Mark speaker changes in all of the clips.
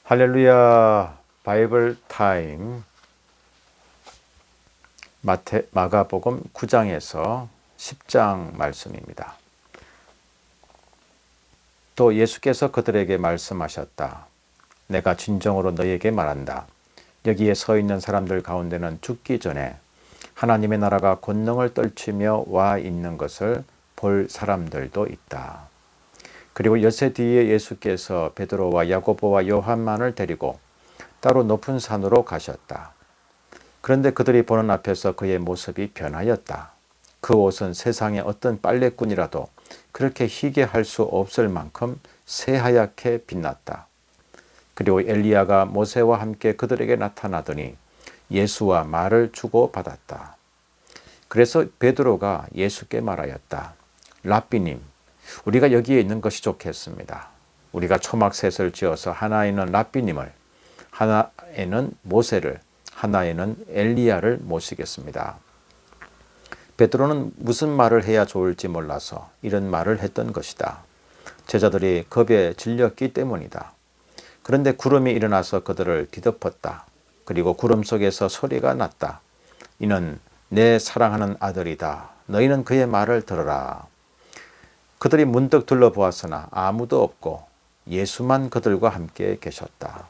Speaker 1: 할렐루야. 바이블 타임. 마가복음 9장에서 10장 말씀입니다. 또 예수께서 그들에게 말씀하셨다. 내가 진정으로 너희에게 말한다. 여기에 서 있는 사람들 가운데는 죽기 전에 하나님의 나라가 권능을 떨치며 와 있는 것을 볼 사람들도 있다. 그리고 엿새 뒤에 예수께서 베드로와 야고보와 요한만을 데리고 따로 높은 산으로 가셨다. 그런데 그들이 보는 앞에서 그의 모습이 변하였다. 그 옷은 세상의 어떤 빨래꾼이라도 그렇게 희게 할 수 없을 만큼 새하얗게 빛났다. 그리고 엘리야가 모세와 함께 그들에게 나타나더니 예수와 말을 주고받았다. 그래서 베드로가 예수께 말하였다. 랍비님, 우리가 여기에 있는 것이 좋겠습니다. 우리가 초막셋을 지어서 하나에는 랍비님을, 하나에는 모세를, 하나에는 엘리야를 모시겠습니다. 베드로는 무슨 말을 해야 좋을지 몰라서 이런 말을 했던 것이다. 제자들이 겁에 질렸기 때문이다. 그런데 구름이 일어나서 그들을 뒤덮었다. 그리고 구름 속에서 소리가 났다. 이는 내 사랑하는 아들이다. 너희는 그의 말을 들어라. 그들이 문득 둘러보았으나 아무도 없고 예수만 그들과 함께 계셨다.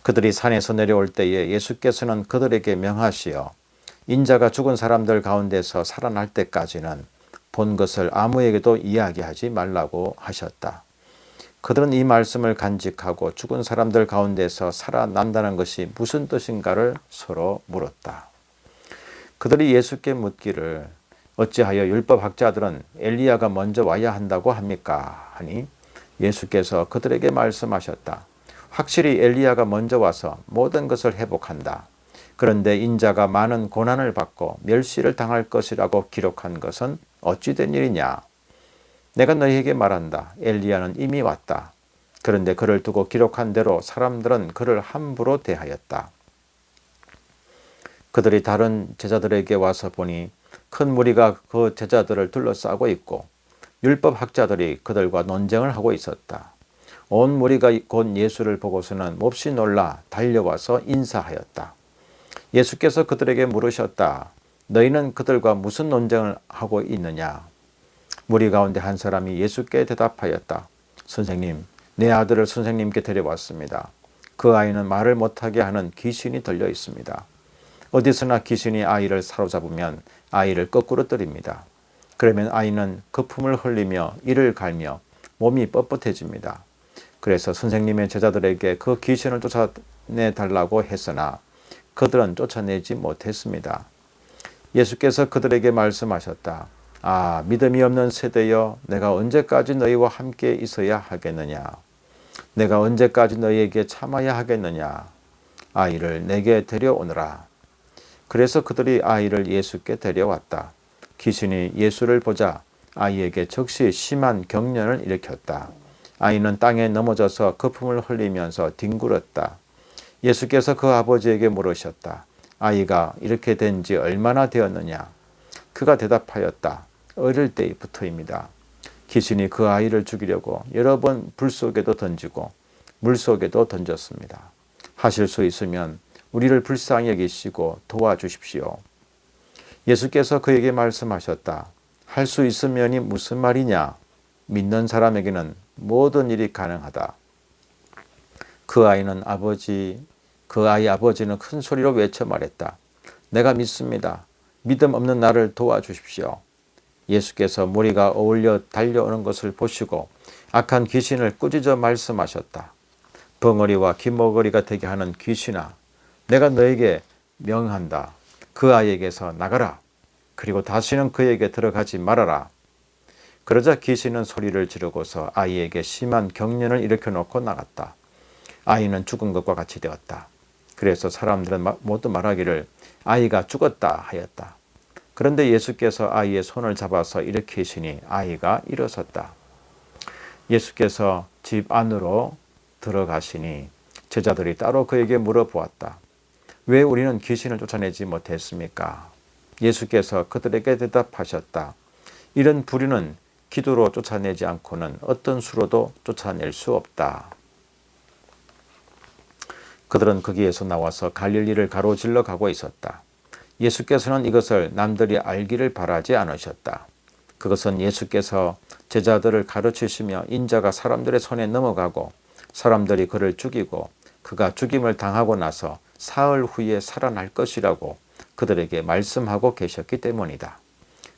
Speaker 1: 그들이 산에서 내려올 때에 예수께서는 그들에게 명하시어 인자가 죽은 사람들 가운데서 살아날 때까지는 본 것을 아무에게도 이야기하지 말라고 하셨다. 그들은 이 말씀을 간직하고 죽은 사람들 가운데서 살아난다는 것이 무슨 뜻인가를 서로 물었다. 그들이 예수께 묻기를 어찌하여 율법학자들은 엘리야가 먼저 와야 한다고 합니까? 하니 예수께서 그들에게 말씀하셨다. 확실히 엘리야가 먼저 와서 모든 것을 회복한다. 그런데 인자가 많은 고난을 받고 멸시를 당할 것이라고 기록한 것은 어찌 된 일이냐? 내가 너희에게 말한다. 엘리야는 이미 왔다. 그런데 그를 두고 기록한 대로 사람들은 그를 함부로 대하였다. 그들이 다른 제자들에게 와서 보니 큰 무리가 그 제자들을 둘러싸고 있고 율법학자들이 그들과 논쟁을 하고 있었다. 온 무리가 곧 예수를 보고서는 몹시 놀라 달려와서 인사하였다. 예수께서 그들에게 물으셨다. 너희는 그들과 무슨 논쟁을 하고 있느냐? 무리 가운데 한 사람이 예수께 대답하였다. 선생님, 내 아들을 선생님께 데려왔습니다. 그 아이는 말을 못하게 하는 귀신이 들려 있습니다. 어디서나 귀신이 아이를 사로잡으면 아이를 거꾸로 때립니다. 그러면 아이는 거품을 흘리며 이를 갈며 몸이 뻣뻣해집니다. 그래서 선생님의 제자들에게 그 귀신을 쫓아내달라고 했으나 그들은 쫓아내지 못했습니다. 예수께서 그들에게 말씀하셨다. 아, 믿음이 없는 세대여, 내가 언제까지 너희와 함께 있어야 하겠느냐? 내가 언제까지 너희에게 참아야 하겠느냐? 아이를 내게 데려오너라. 그래서 그들이 아이를 예수께 데려왔다. 귀신이 예수를 보자 아이에게 즉시 심한 경련을 일으켰다. 아이는 땅에 넘어져서 거품을 흘리면서 뒹굴었다. 예수께서 그 아버지에게 물으셨다. 아이가 이렇게 된 지 얼마나 되었느냐? 그가 대답하였다. 어릴 때부터입니다. 귀신이 그 아이를 죽이려고 여러 번 불 속에도 던지고 물 속에도 던졌습니다. 하실 수 있으면 우리를 불쌍히 여기시고 도와주십시오. 예수께서 그에게 말씀하셨다. 할 수 있으면이 무슨 말이냐? 믿는 사람에게는 모든 일이 가능하다. 그 아이 아버지는 큰 소리로 외쳐 말했다. 내가 믿습니다. 믿음 없는 나를 도와주십시오. 예수께서 무리가 어울려 달려오는 것을 보시고 악한 귀신을 꾸짖어 말씀하셨다. 벙어리와 기머거리가 되게 하는 귀신아, 내가 너에게 명한다. 그 아이에게서 나가라. 그리고 다시는 그에게 들어가지 말아라. 그러자 귀신은 소리를 지르고서 아이에게 심한 경련을 일으켜 놓고 나갔다. 아이는 죽은 것과 같이 되었다. 그래서 사람들은 모두 말하기를 아이가 죽었다 하였다. 그런데 예수께서 아이의 손을 잡아서 일으키시니 아이가 일어섰다. 예수께서 집 안으로 들어가시니 제자들이 따로 그에게 물어보았다. 왜 우리는 귀신을 쫓아내지 못했습니까? 예수께서 그들에게 대답하셨다. 이런 불의는 기도로 쫓아내지 않고는 어떤 수로도 쫓아낼 수 없다. 그들은 거기에서 나와서 갈릴리를 가로질러 가고 있었다. 예수께서는 이것을 남들이 알기를 바라지 않으셨다. 그것은 예수께서 제자들을 가르치시며 인자가 사람들의 손에 넘어가고 사람들이 그를 죽이고 그가 죽임을 당하고 나서 사흘 후에 살아날 것이라고 그들에게 말씀하고 계셨기 때문이다.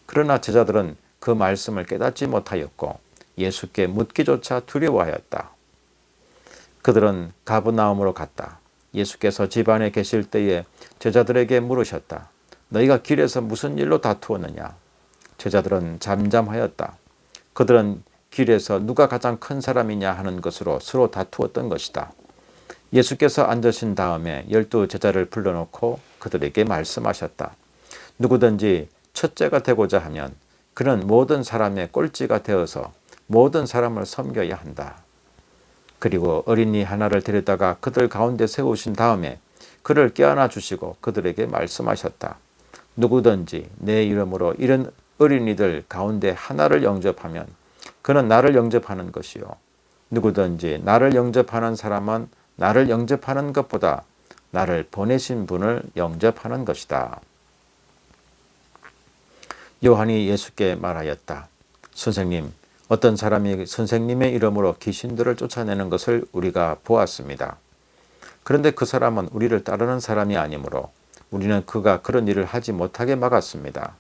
Speaker 1: 그러나 제자들은 그 말씀을 깨닫지 못하였고 예수께 묻기조차 두려워하였다. 그들은 가버나움으로 갔다. 예수께서 집 안에 계실 때에 제자들에게 물으셨다. 너희가 길에서 무슨 일로 다투었느냐? 제자들은 잠잠하였다. 그들은 길에서 누가 가장 큰 사람이냐 하는 것으로 서로 다투었던 것이다. 예수께서 앉으신 다음에 12 제자를 불러놓고 그들에게 말씀하셨다. 누구든지 첫째가 되고자 하면 그는 모든 사람의 꼴찌가 되어서 모든 사람을 섬겨야 한다. 그리고 어린이 하나를 데려다가 그들 가운데 세우신 다음에 그를 껴안아 주시고 그들에게 말씀하셨다. 누구든지 내 이름으로 이런 어린이들 가운데 하나를 영접하면 그는 나를 영접하는 것이요. 누구든지 나를 영접하는 사람은 나를 영접하는 것보다 나를 보내신 분을 영접하는 것이다. 요한이 예수께 말하였다. 선생님, 어떤 사람이 선생님의 이름으로 귀신들을 쫓아내는 것을 우리가 보았습니다. 그런데 그 사람은 우리를 따르는 사람이 아니므로 우리는 그가 그런 일을 하지 못하게 막았습니다.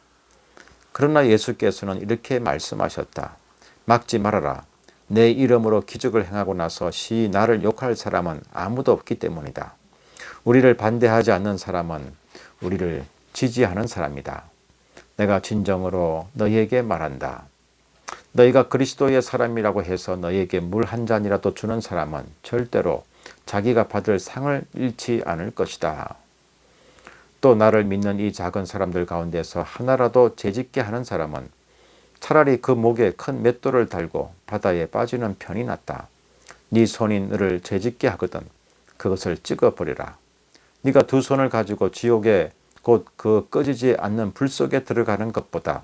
Speaker 1: 그러나 예수께서는 이렇게 말씀하셨다. 막지 말아라. 내 이름으로 기적을 행하고 나서 시 나를 욕할 사람은 아무도 없기 때문이다. 우리를 반대하지 않는 사람은 우리를 지지하는 사람이다. 내가 진정으로 너희에게 말한다. 너희가 그리스도의 사람이라고 해서 너희에게 물 한 잔이라도 주는 사람은 절대로 자기가 받을 상을 잃지 않을 것이다. 또 나를 믿는 이 작은 사람들 가운데서 하나라도 죄짓게 하는 사람은 차라리 그 목에 큰 맷돌을 달고 바다에 빠지는 편이 낫다. 네 손이 너를 죄짓게 하거든 그것을 찍어버리라. 네가 두 손을 가지고 지옥에 곧 그 꺼지지 않는 불 속에 들어가는 것보다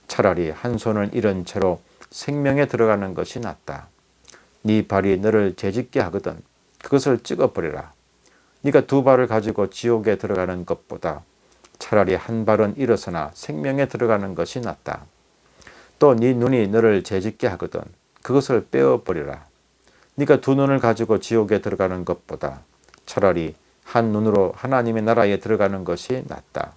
Speaker 1: 차라리 한 손을 잃은 채로 생명에 들어가는 것이 낫다. 네 발이 너를 죄짓게 하거든 그것을 찍어버리라. 네가 두 발을 가지고 지옥에 들어가는 것보다 차라리 한 발은 잃어서나 생명에 들어가는 것이 낫다. 또 네 눈이 너를 죄짓게 하거든 그것을 빼어버리라. 네가 두 눈을 가지고 지옥에 들어가는 것보다 차라리 한 눈으로 하나님의 나라에 들어가는 것이 낫다.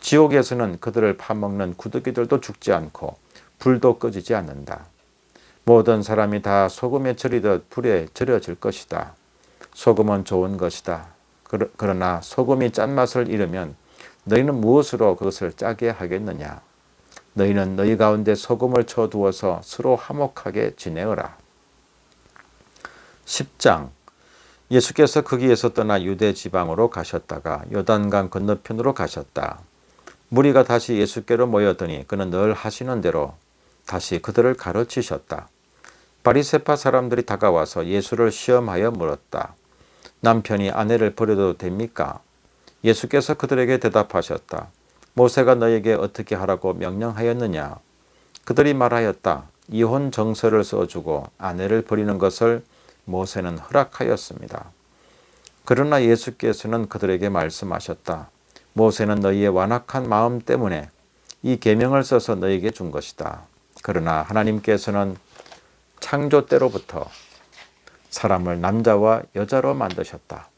Speaker 1: 지옥에서는 그들을 파먹는 구더기들도 죽지 않고 불도 꺼지지 않는다. 모든 사람이 다 소금에 절이듯 불에 절여질 것이다. 소금은 좋은 것이다. 그러나 소금이 짠맛을 잃으면 너희는 무엇으로 그것을 짜게 하겠느냐? 너희는 너희 가운데 소금을 쳐두어서 서로 화목하게 지내어라. 10장. 예수께서 거기에서 떠나 유대 지방으로 가셨다가 요단강 건너편으로 가셨다. 무리가 다시 예수께로 모였더니 그는 늘 하시는 대로 다시 그들을 가르치셨다. 바리새파 사람들이 다가와서 예수를 시험하여 물었다. 남편이 아내를 버려도 됩니까? 예수께서 그들에게 대답하셨다. 모세가 너에게 어떻게 하라고 명령하였느냐? 그들이 말하였다. 이혼 정서를 써주고 아내를 버리는 것을 모세는 허락하였습니다. 그러나 예수께서는 그들에게 말씀하셨다. 모세는 너희의 완악한 마음 때문에 이 계명을 써서 너희에게 준 것이다. 그러나 하나님께서는 창조 때로부터 사람을 남자와 여자로 만드셨다.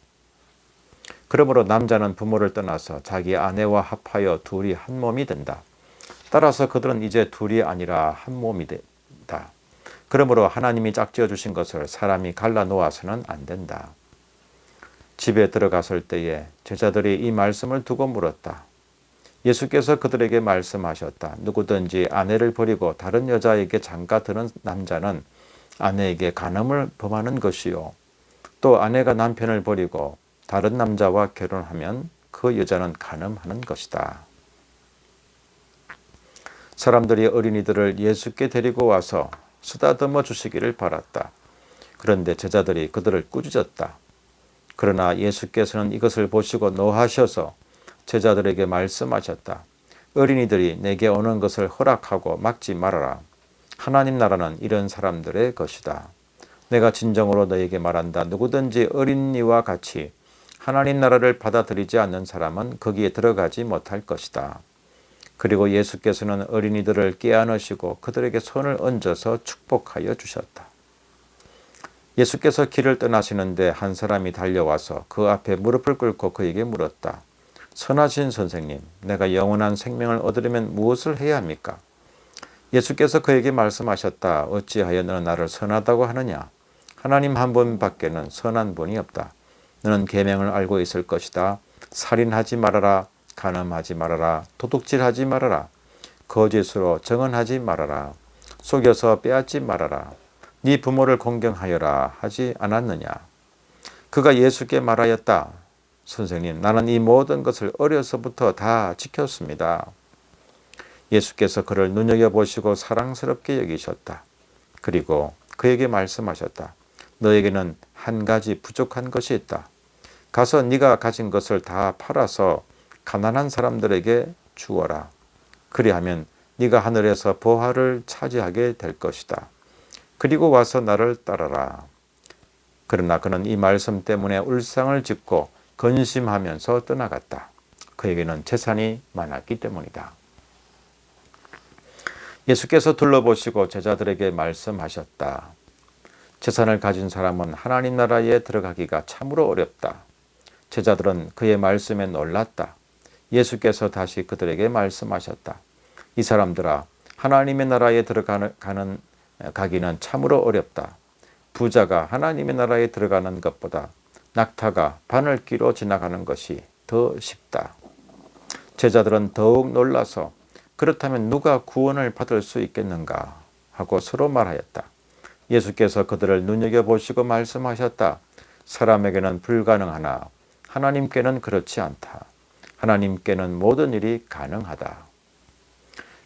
Speaker 1: 그러므로 남자는 부모를 떠나서 자기 아내와 합하여 둘이 한 몸이 된다. 따라서 그들은 이제 둘이 아니라 한 몸이 된다. 그러므로 하나님이 짝지어 주신 것을 사람이 갈라 놓아서는 안 된다. 집에 들어갔을 때에 제자들이 이 말씀을 두고 물었다. 예수께서 그들에게 말씀하셨다. 누구든지 아내를 버리고 다른 여자에게 장가드는 남자는 아내에게 간음을 범하는 것이요. 또 아내가 남편을 버리고 다른 남자와 결혼하면 그 여자는 간음하는 것이다. 사람들이 어린이들을 예수께 데리고 와서 쓰다듬어 주시기를 바랐다. 그런데 제자들이 그들을 꾸짖었다. 그러나 예수께서는 이것을 보시고 노하셔서 제자들에게 말씀하셨다. 어린이들이 내게 오는 것을 허락하고 막지 말아라. 하나님 나라는 이런 사람들의 것이다. 내가 진정으로 너에게 말한다. 누구든지 어린이와 같이 하나님 나라를 받아들이지 않는 사람은 거기에 들어가지 못할 것이다. 그리고 예수께서는 어린이들을 깨안으시고 그들에게 손을 얹어서 축복하여 주셨다. 예수께서 길을 떠나시는데 한 사람이 달려와서 그 앞에 무릎을 꿇고 그에게 물었다. 선하신 선생님, 내가 영원한 생명을 얻으려면 무엇을 해야 합니까? 예수께서 그에게 말씀하셨다. 어찌하여 너는 나를 선하다고 하느냐? 하나님 한 분밖에는 선한 분이 없다. 너는 계명을 알고 있을 것이다. 살인하지 말아라. 간음하지 말아라. 도둑질하지 말아라. 거짓으로 증언하지 말아라. 속여서 빼앗지 말아라. 네 부모를 공경하여라 하지 않았느냐? 그가 예수께 말하였다. 선생님, 나는 이 모든 것을 어려서부터 다 지켰습니다. 예수께서 그를 눈여겨보시고 사랑스럽게 여기셨다. 그리고 그에게 말씀하셨다. 너에게는 한 가지 부족한 것이 있다. 가서 네가 가진 것을 다 팔아서 가난한 사람들에게 주어라. 그리하면 네가 하늘에서 보화를 차지하게 될 것이다. 그리고 와서 나를 따르라. 그러나 그는 이 말씀 때문에 울상을 짓고 근심하면서 떠나갔다. 그에게는 재산이 많았기 때문이다. 예수께서 둘러보시고 제자들에게 말씀하셨다. 재산을 가진 사람은 하나님 나라에 들어가기가 참으로 어렵다. 제자들은 그의 말씀에 놀랐다. 예수께서 다시 그들에게 말씀하셨다. 이 사람들아, 하나님의 나라에 가기는 참으로 어렵다. 부자가 하나님의 나라에 들어가는 것보다 낙타가 바늘기로 지나가는 것이 더 쉽다. 제자들은 더욱 놀라서 그렇다면 누가 구원을 받을 수 있겠는가 하고 서로 말하였다. 예수께서 그들을 눈여겨보시고 말씀하셨다. 사람에게는 불가능하나 하나님께는 그렇지 않다. 하나님께는 모든 일이 가능하다.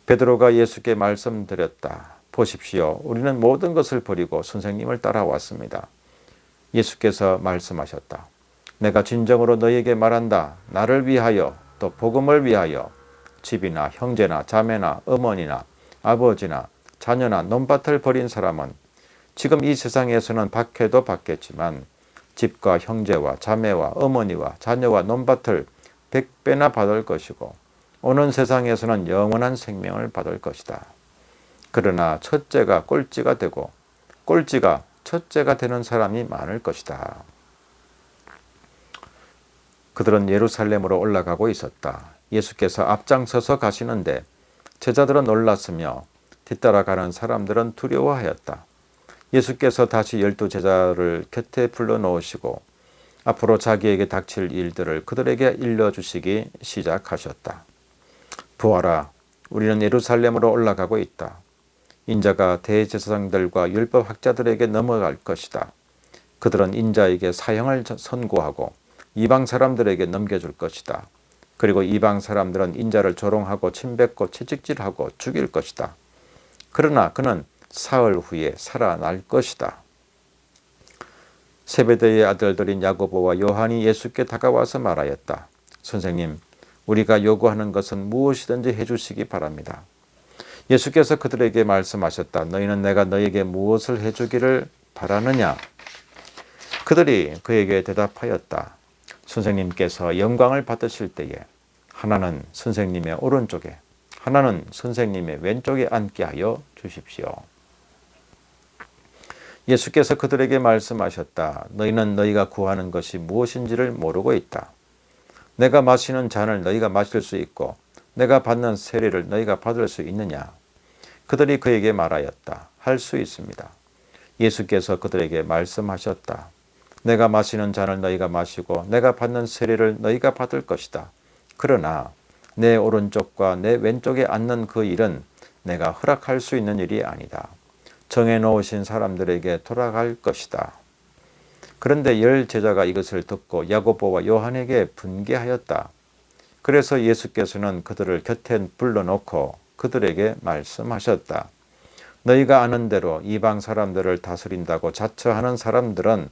Speaker 1: 베드로가 예수께 말씀드렸다. 보십시오. 우리는 모든 것을 버리고 선생님을 따라왔습니다. 예수께서 말씀하셨다. 내가 진정으로 너희에게 말한다. 나를 위하여 또 복음을 위하여 집이나 형제나 자매나 어머니나 아버지나 자녀나 논밭을 버린 사람은 지금 이 세상에서는 박해도 받겠지만 집과 형제와 자매와 어머니와 자녀와 논밭을 100배나 받을 것이고 오는 세상에서는 영원한 생명을 받을 것이다. 그러나 첫째가 꼴찌가 되고 꼴찌가 첫째가 되는 사람이 많을 것이다. 그들은 예루살렘으로 올라가고 있었다. 예수께서 앞장서서 가시는데 제자들은 놀랐으며 뒤따라가는 사람들은 두려워하였다. 예수께서 다시 12 제자를 곁에 불러놓으시고 앞으로 자기에게 닥칠 일들을 그들에게 일러주시기 시작하셨다. 보아라, 우리는 예루살렘으로 올라가고 있다. 인자가 대제사장들과 율법학자들에게 넘어갈 것이다. 그들은 인자에게 사형을 선고하고 이방 사람들에게 넘겨줄 것이다. 그리고 이방 사람들은 인자를 조롱하고 침뱉고 채찍질하고 죽일 것이다. 그러나 그는 사흘 후에 살아날 것이다. 세베대의 아들들인 야고보와 요한이 예수께 다가와서 말하였다. 선생님, 우리가 요구하는 것은 무엇이든지 해주시기 바랍니다. 예수께서 그들에게 말씀하셨다. 너희는 내가 너희에게 무엇을 해주기를 바라느냐? 그들이 그에게 대답하였다. 선생님께서 영광을 받으실 때에 하나는 선생님의 오른쪽에 하나는 선생님의 왼쪽에 앉게 하여 주십시오. 예수께서 그들에게 말씀하셨다. 너희는 너희가 구하는 것이 무엇인지를 모르고 있다. 내가 마시는 잔을 너희가 마실 수 있고 내가 받는 세례를 너희가 받을 수 있느냐? 그들이 그에게 말하였다. 할 수 있습니다. 예수께서 그들에게 말씀하셨다. 내가 마시는 잔을 너희가 마시고 내가 받는 세례를 너희가 받을 것이다. 그러나 내 오른쪽과 내 왼쪽에 앉는 그 일은 내가 허락할 수 있는 일이 아니다. 정해놓으신 사람들에게 돌아갈 것이다. 그런데 10 제자가 이것을 듣고 야고보와 요한에게 분개하였다. 그래서 예수께서는 그들을 곁에 불러놓고 그들에게 말씀하셨다. 너희가 아는 대로 이방 사람들을 다스린다고 자처하는 사람들은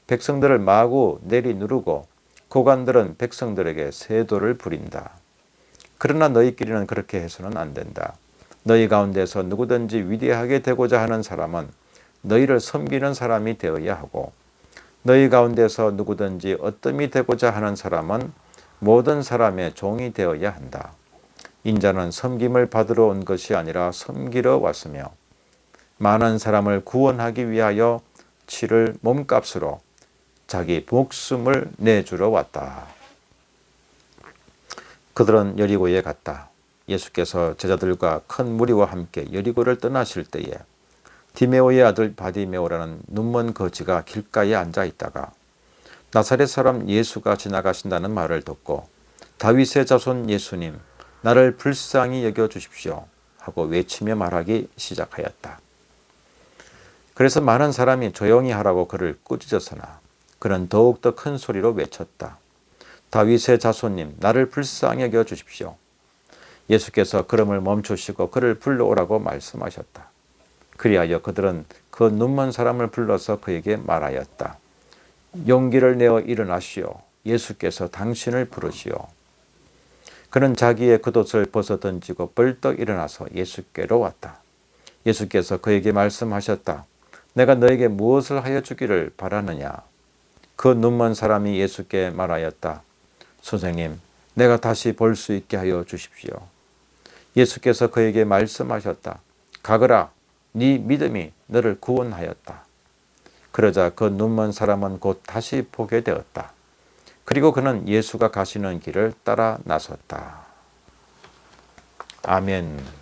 Speaker 1: 백성들을 마구 내리누르고 고관들은 백성들에게 세도를 부린다. 그러나 너희끼리는 그렇게 해서는 안 된다. 너희 가운데서 누구든지 위대하게 되고자 하는 사람은 너희를 섬기는 사람이 되어야 하고 너희 가운데서 누구든지 어뜸이 되고자 하는 사람은 모든 사람의 종이 되어야 한다. 인자는 섬김을 받으러 온 것이 아니라 섬기러 왔으며 많은 사람을 구원하기 위하여 치를 몸값으로 자기 목숨을 내주러 왔다. 그들은 여리고에 갔다. 예수께서 제자들과 큰 무리와 함께 여리고를 떠나실 때에 디메오의 아들 바디메오라는 눈먼 거지가 길가에 앉아 있다가 나사렛 사람 예수가 지나가신다는 말을 듣고 다윗의 자손 예수님, 나를 불쌍히 여겨 주십시오 하고 외치며 말하기 시작하였다. 그래서 많은 사람이 조용히 하라고 그를 꾸짖었으나 그는 더욱더 큰 소리로 외쳤다. 다윗의 자손님, 나를 불쌍히 여겨 주십시오. 예수께서 걸음을 멈추시고 그를 불러오라고 말씀하셨다. 그리하여 그들은 그 눈먼 사람을 불러서 그에게 말하였다. 용기를 내어 일어나시오. 예수께서 당신을 부르시오. 그는 자기의 겉옷을 벗어 던지고 벌떡 일어나서 예수께로 왔다. 예수께서 그에게 말씀하셨다. 내가 너에게 무엇을 하여 주기를 바라느냐? 그 눈먼 사람이 예수께 말하였다. 선생님, 내가 다시 볼 수 있게 하여 주십시오. 예수께서 그에게 말씀하셨다. 가거라. 네 믿음이 너를 구원하였다. 그러자 그 눈먼 사람은 곧 다시 보게 되었다. 그리고 그는 예수가 가시는 길을 따라 나섰다. 아멘.